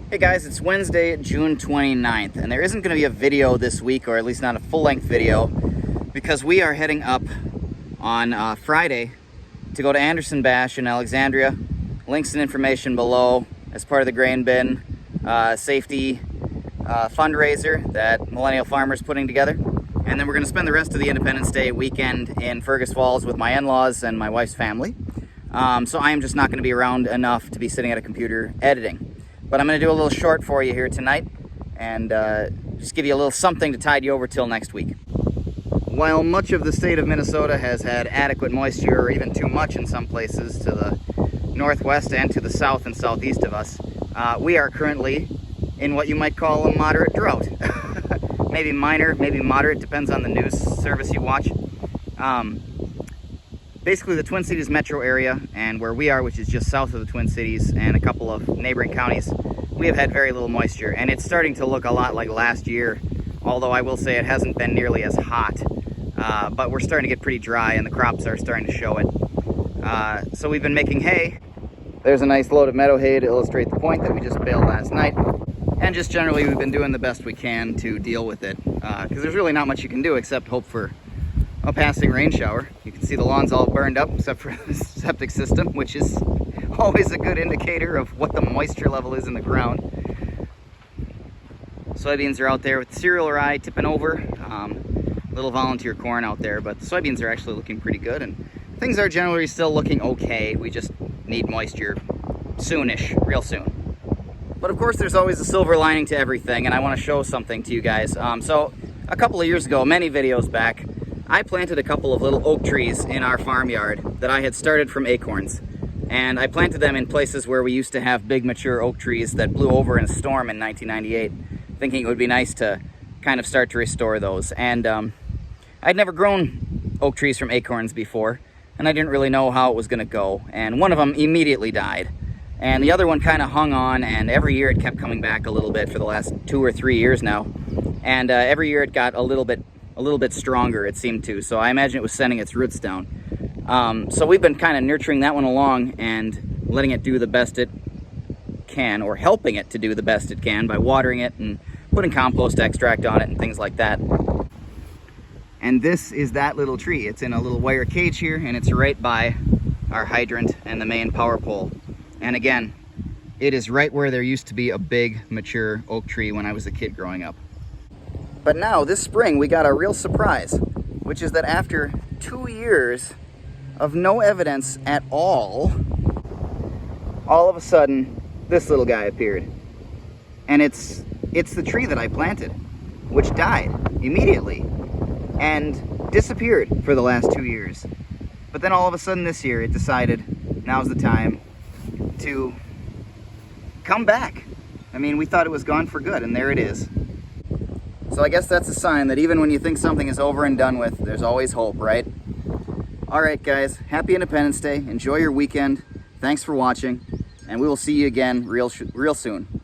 Hey guys, it's Wednesday, June 29th, and there isn't going to be a video this week, or at least not a full-length video, because we are heading up on Friday to go to Anderson Bash in Alexandria. Links and information below as part of the grain bin safety fundraiser that Millennial Farmers putting together. And then we're going to spend the rest of the Independence Day weekend in Fergus Falls with my in-laws and my wife's family. So I am just not going to be around enough to be sitting at a computer editing. But I'm going to do a little short for you here tonight and just give you a little something to tide you over till next week. While much of the state of Minnesota has had adequate moisture, or even too much in some places, to the northwest and to the south and southeast of us, we are currently in what you might call a moderate drought. Maybe minor, maybe moderate, depends on the news service you watch. Basically the Twin Cities metro area and where we are, which is just south of the Twin Cities and a couple of neighboring counties, we have had very little moisture, and it's starting to look a lot like last year, although I will say it hasn't been nearly as hot. But we're starting to get pretty dry and the crops are starting to show it. So we've been making hay. There's a nice load of meadow hay to illustrate the point that we just baled last night. And just generally we've been doing the best we can to deal with it, because there's really not much you can do except hope for a passing rain shower. You can see the lawn's all burned up except for the septic system, which is always a good indicator of what the moisture level is in the ground. Soybeans are out there with cereal rye tipping over. Little volunteer corn out there, but the soybeans are actually looking pretty good, and things are generally still looking okay. We just need moisture soonish, real soon. But of course there's always a silver lining to everything, and I want to show something to you guys. So a couple of years ago, many videos back, I planted a couple of little oak trees in our farmyard that I had started from acorns. And I planted them in places where we used to have big mature oak trees that blew over in a storm in 1998, thinking it would be nice to kind of start to restore those. And I'd never grown oak trees from acorns before, and I didn't really know how it was going to go. And one of them immediately died. And the other one kind of hung on, and every year it kept coming back a little bit for the last 2 or 3 years now. And every year it got a little bit stronger, it seemed to. So I imagine it was sending its roots down. So we've been kind of nurturing that one along and letting it do the best it can, or helping it to do the best it can by watering it and putting compost extract on it and things like that. And this is that little tree. It's in a little wire cage here, and it's right by our hydrant and the main power pole. And again, it is right where there used to be a big mature oak tree when I was a kid growing up. But now this spring we got a real surprise, which is that after 2 years of no evidence at all of a sudden this little guy appeared. And it's the tree that I planted, which died immediately and disappeared for the last 2 years. But then all of a sudden this year it decided now's the time to come back. I mean, we thought it was gone for good, and there it is. So I guess that's a sign that even when you think something is over and done with, there's always hope, right? All right, guys, happy Independence Day. Enjoy your weekend. Thanks for watching, and we will see you again real soon.